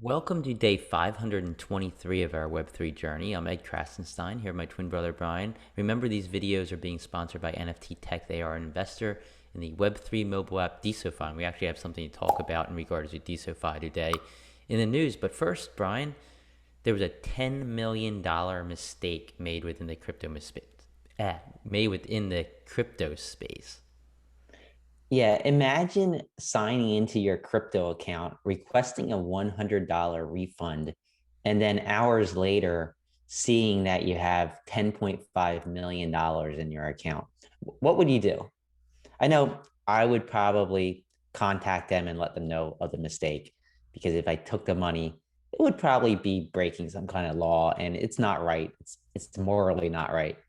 Welcome to day 523 of our Web3 journey. I'm Ed Krasenstein here with my twin brother Brian. Remember, these videos are being sponsored by NFT Tech. They are an investor in the Web3 mobile app Desofy. And we actually have something to talk about in regards to Desofy today in the news. But first, Brian, there was a $10 million mistake made within the crypto space. Yeah, imagine signing into your crypto account, requesting a $100 refund, and then hours later, seeing that you have $10.5 million in your account. What would you do? I know I would probably contact them and let them know of the mistake because if I took the money, it would probably be breaking some kind of law and it's not right. It's morally not right.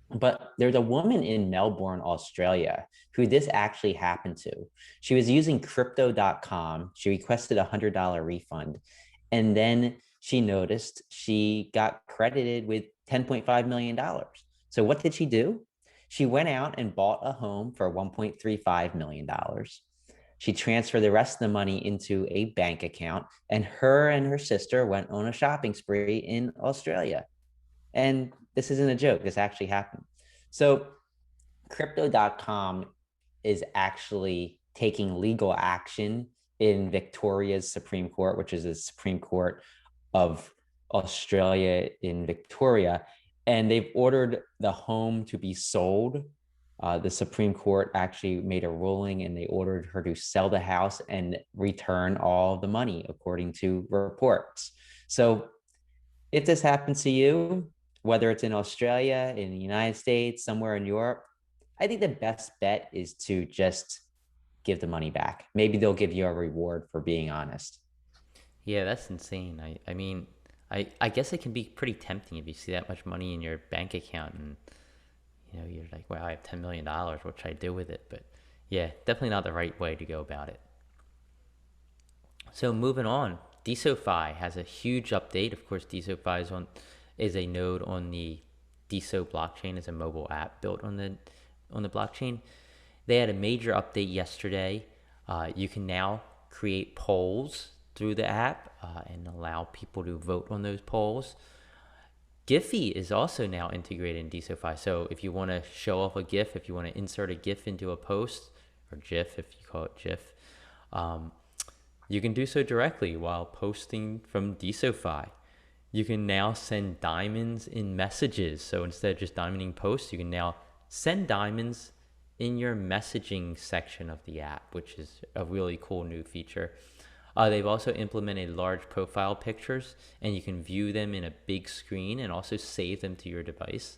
But there's a woman in Melbourne, Australia, who this actually happened to. She was using crypto.com. She requested a $100 refund. And then she noticed she got credited with $10.5 million. So what did she do? She went out and bought a home for $1.35 million. She transferred the rest of the money into a bank account, and her sister went on a shopping spree in Australia. And this isn't a joke, this actually happened. So, crypto.com is actually taking legal action in Victoria's Supreme Court, which is the Supreme Court of Australia in Victoria. And they've ordered the home to be sold. The Supreme Court actually made a ruling and they ordered her to sell the house and return all the money, according to reports. So, if this happens to you, whether it's in Australia, in the United States, somewhere in Europe, I think the best bet is to just give the money back. Maybe they'll give you a reward for being honest. Yeah, that's insane. I guess it can be pretty tempting if you see that much money in your bank account and you're like, wow, I have $10 million. What should I do with it? But yeah, definitely not the right way to go about it. So moving on, Desofy has a huge update. Of course, Desofy is a node on the Deso blockchain, is a mobile app built on the blockchain. They had a major update yesterday. You can now create polls through the app and allow people to vote on those polls. Giphy is also now integrated in Desofy. So if you want to show off a GIF, if you want to insert a GIF into a post, or GIF if you call it GIF, um, you can do so directly while posting from Desofy. You can now send diamonds in messages. So instead of just diamonding posts, you can now send diamonds in your messaging section of the app, which is a really cool new feature. They've also implemented large profile pictures, and you can view them in a big screen and also save them to your device.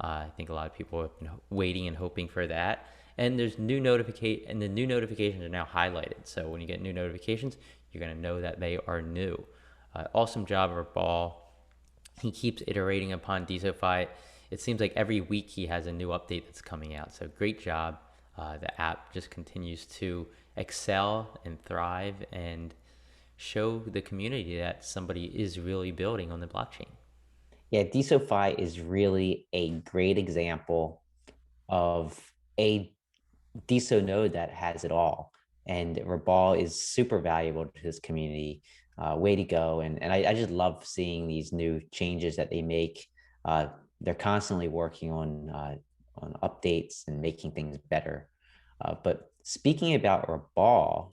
I think a lot of people have been waiting and hoping for that. And there's the new notifications are now highlighted. So when you get new notifications, you're gonna know that they are new. Awesome job, Ball. He keeps iterating upon Desofy. It seems like every week he has a new update that's coming out. So great job. The app just continues to excel and thrive and show the community that somebody is really building on the blockchain. Yeah, DeSoFi is really a great example of a DeSo node that has it all. And Rabal is super valuable to his community. Way to go. And I just love seeing these new changes that they make. They're constantly working on updates and making things better. But speaking of Rabal,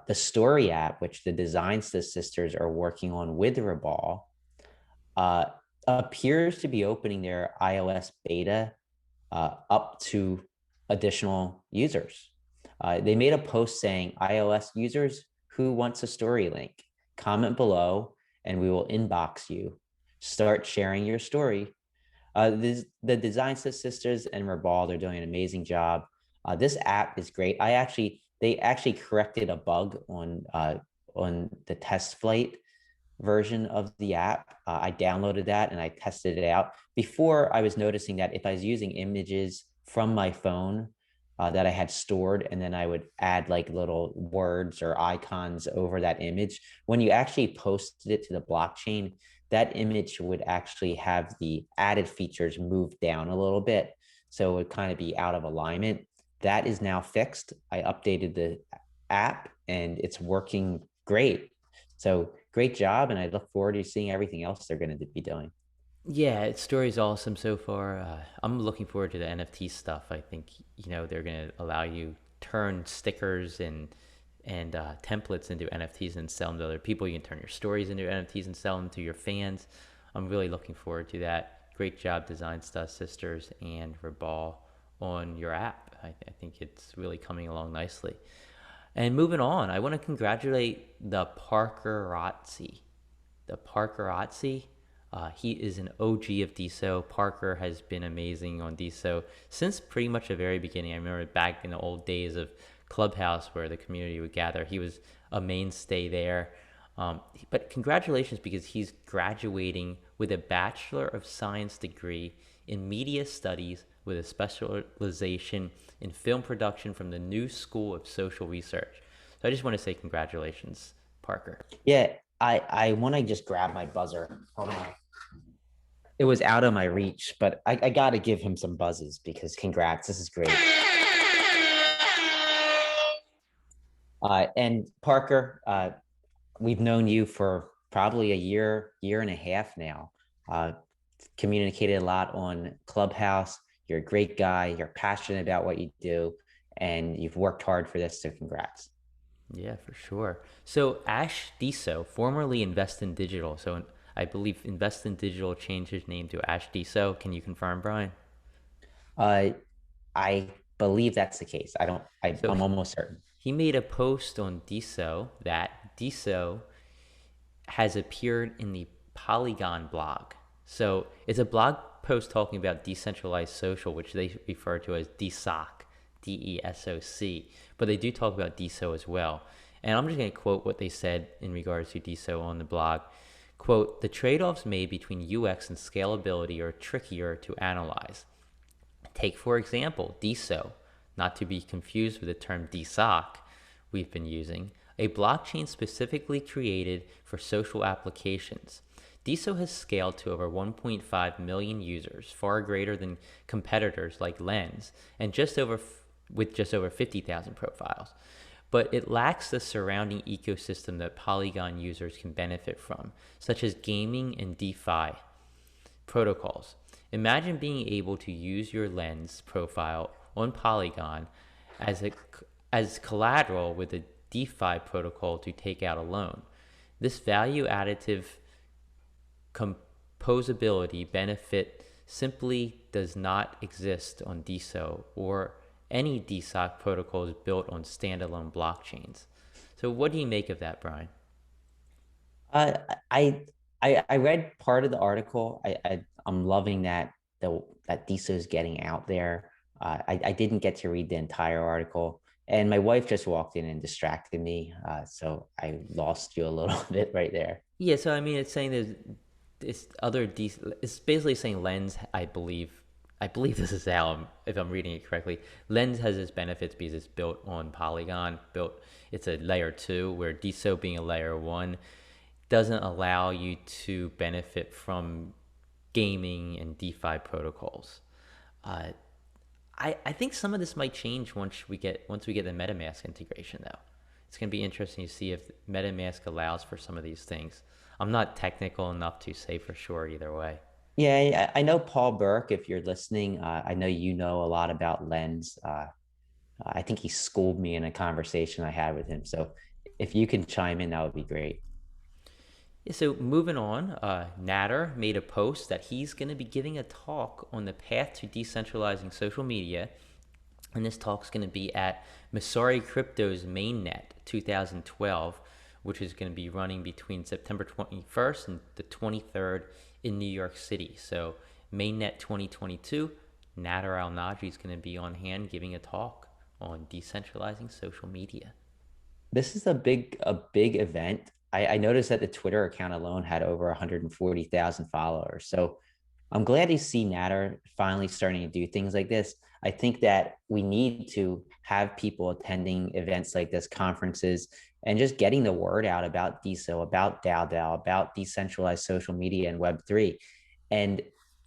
the story app, which the Design Sisters are working on with Rabal, uh, appears to be opening their iOS beta up to additional users. They made a post saying, iOS users who wants a story link, comment below and we will inbox you. Start sharing your story. The Design Sisters and Rabal, they're doing an amazing job. This app is great. They actually corrected a bug on the test flight version of the app. I downloaded that and I tested it out. Before, I was noticing that if I was using images from my phone that I had stored, and then I would add like little words or icons over that image, when you actually posted it to the blockchain, that image would actually have the added features moved down a little bit. So it would kind of be out of alignment. That is now fixed. I updated app and it's working great. So great job. And I look forward to seeing everything else they're going to be doing. Yeah, its story's awesome so far. I'm looking forward to the NFT stuff. I think they're gonna allow you turn stickers and templates into NFTs and sell them to other people. You can turn your stories into NFTs and sell them to your fans. I'm really looking forward to that. Great job, Design Stuff Sisters and Rabal on your app. I think it's really coming along nicely. And moving on, I want to congratulate the Parkerazzi. The Parkerazzi. He is an OG of DSO. Parker has been amazing on DSO since pretty much the very beginning. I remember back in the old days of Clubhouse where the community would gather. He was a mainstay there. But congratulations because he's graduating with a Bachelor of Science degree in Media Studies with a specialization in film production from the New School of Social Research. So I just want to say congratulations, Parker. Yeah, I want to just grab my buzzer. Hold on. It was out of my reach, but I got to give him some buzzes because congrats. This is great. And Parker, we've known you for probably a year and a half now. Uh, Communicated a lot on Clubhouse. You're a great guy. You're passionate about what you do, and you've worked hard for this. So congrats. Yeah, for sure. So Ash Diso, formerly Invest in Digital. So I believe Invest in Digital changed his name to Ash Diso. Can you confirm, Brian? Uh, I believe that's the case. I don't. So I'm almost certain. he made a post on Diso that Diso has appeared in the Polygon blog. So it's a blog post talking about decentralized social, which they refer to as DSOC, DESOC. But they do talk about DSO as well. And I'm just going to quote what they said in regards to DSO on the blog. Quote, the trade-offs made between UX and scalability are trickier to analyze. Take, for example, DSO, not to be confused with the term DSOC we've been using, a blockchain specifically created for social applications. DSO has scaled to over 1.5 million users, far greater than competitors like Lens, and with just over 50,000 profiles. But it lacks the surrounding ecosystem that Polygon users can benefit from, such as gaming and DeFi protocols. Imagine being able to use your Lens profile on Polygon as collateral with a DeFi protocol to take out a loan. This value additive composability benefit simply does not exist on DSO or any DSOC protocols built on standalone blockchains. So what do you make of that, Brian? Uh, I I read part of the article. I'm loving that that DISA is getting out there. I didn't get to read the entire article, and my wife just walked in and distracted me. So I lost you a little bit right there. Yeah, so I mean, it's saying there's it's basically saying Lens. I believe this is how if I'm reading it correctly. Lens has its benefits because it's built on Polygon. It's a layer two, where DSO being a layer one doesn't allow you to benefit from gaming and DeFi protocols. Uh, I think some of this might change once we get the MetaMask integration though. It's gonna be interesting to see if MetaMask allows for some of these things. I'm not technical enough to say for sure either way. Yeah, I know Paul Burke. If you're listening, I know you know a lot about Lens. I think he schooled me in a conversation I had with him. So if you can chime in, that would be great. Yeah, so moving on, Natter made a post that he's going to be giving a talk on the path to decentralizing social media, and this talk's going to be at Masari Crypto's mainnet 2012, which is going to be running between September 21st and the 23rd in New York City. So mainnet 2022, Nader Al Najri is going to be on hand giving a talk on decentralizing social media. This is a big event. I noticed that the Twitter account alone had over 140,000 followers. So I'm glad to see Natter finally starting to do things like this. I think that we need to have people attending events like this, conferences, and just getting the word out about DeSo, about DAO, about decentralized social media and Web3. And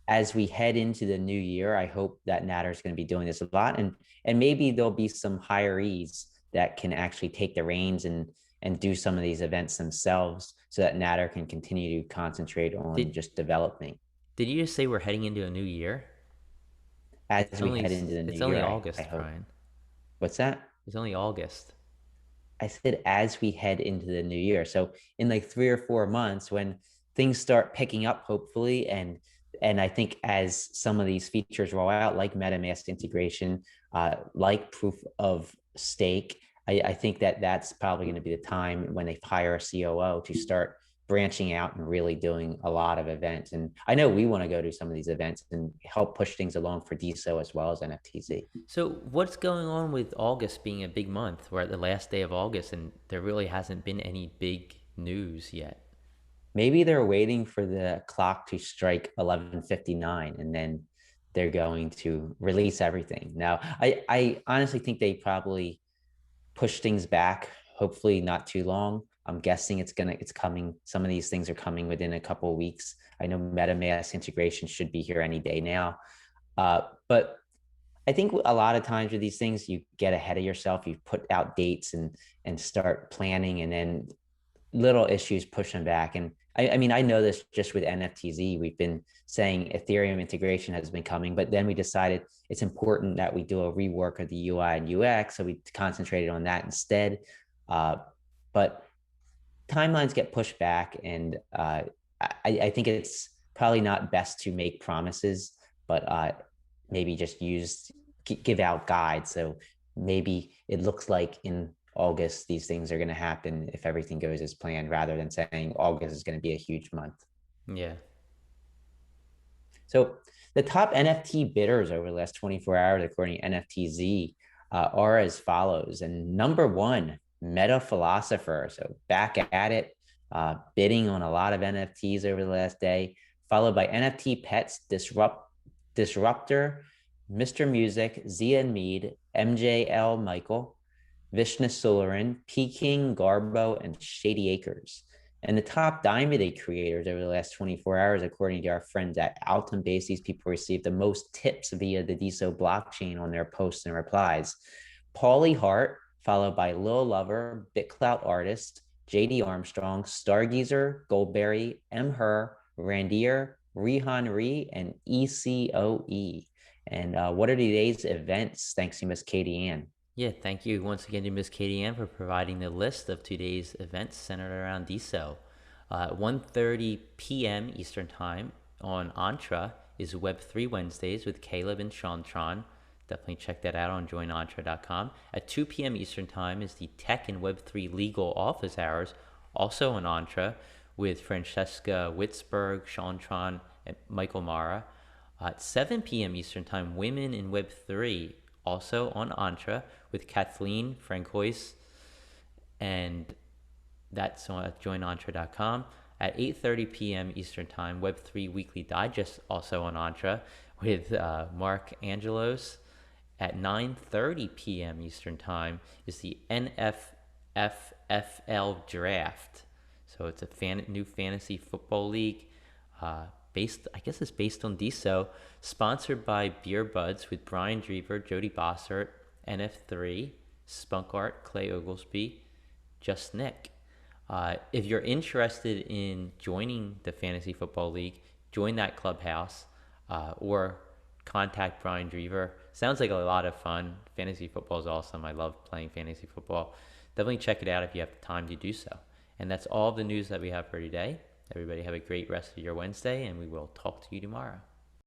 as we head into the new year, I hope that Natter is going to be doing this a lot. And maybe there'll be some hirees that can actually take the reins and do some of these events themselves so that Natter can continue to concentrate Did on just developing did you just say we're heading into a new year? It's as we only head into the new it's only year. I August, hope. Brian. What's that? It's only August. I said as we head into the new year. So in like 3 or 4 months, when things start picking up, hopefully, and I think as some of these features roll out, like MetaMask integration, like proof of stake, I think that that's probably going to be the time when they hire a COO to start branching out and really doing a lot of events. And I know we want to go to some of these events and help push things along for DSO as well as NFTZ. So what's going on with August being a big month? We're at the last day of August, and there really hasn't been any big news yet. Maybe they're waiting for the clock to strike 11:59 and then they're going to release everything. Now, I honestly think they probably push things back, hopefully not too long. I'm guessing it's coming. Some of these things are coming within a couple of weeks. I know MetaMask integration should be here any day now. But I think a lot of times with these things, you get ahead of yourself. You put out dates and start planning, and then little issues push them back. And I mean, I know this just with NFTZ. We've been saying Ethereum integration has been coming, but then we decided it's important that we do a rework of the UI and UX. So we concentrated on that instead. But timelines get pushed back, and I think it's probably not best to make promises, but maybe just give out guides. So maybe it looks like in August these things are going to happen if everything goes as planned, rather than saying August is going to be a huge month. Yeah. So the top NFT bidders over the last 24 hours, according to NFTZ, are as follows. And number one, Meta Philosopher. So back at it, bidding on a lot of NFTs over the last day, followed by NFT Pets, Disruptor, Mr. Music, Zia and Mead, MJL Michael, Vishnu Sularin, Peking, Garbo, and Shady Acres. And the top Diamond Day creators over the last 24 hours, according to our friends at Alton Base, these people received the most tips via the DeSo blockchain on their posts and replies. Paulie Hart, followed by Lil Lover, BitClout Artist, JD Armstrong, Stargazer, Goldberry, M. Her, Randier, Rehan Ree, and ECOE. And what are today's events? Thanks to Miss Katie Ann. Yeah, thank you once again to Miss Katie Ann for providing the list of today's events centered around DSO. 1:30 p.m. Eastern Time on Entra is Web3 Wednesdays with Caleb and Shantron. Definitely check that out on joinentra.com. At 2 p.m. Eastern Time is the Tech and Web3 Legal Office Hours, also on Entra, with Francesca Witzberg, Shantron, and Michael Mara. At 7 p.m. Eastern Time, Women in Web3, also on Entra, with Kathleen Francois, and that's on joinentra.com. At 8:30 p.m. Eastern Time, Web3 Weekly Digest, also on Entra, with Mark Angelos. At 9:30 p.m. Eastern Time is the NFFFL Draft. So it's a new fantasy football league based, I guess it's based on DSO, sponsored by Beer Buds with Brian Drever, Jody Bossert, NF3, Spunk Art, Clay Oglesby, Just Nick. If you're interested in joining the Fantasy Football League, join that clubhouse or contact Brian Drever. Sounds like a lot of fun. Fantasy football is awesome. I love playing fantasy football. Definitely check it out if you have the time to do so. And that's all the news that we have for today. Everybody have a great rest of your Wednesday, and we will talk to you tomorrow.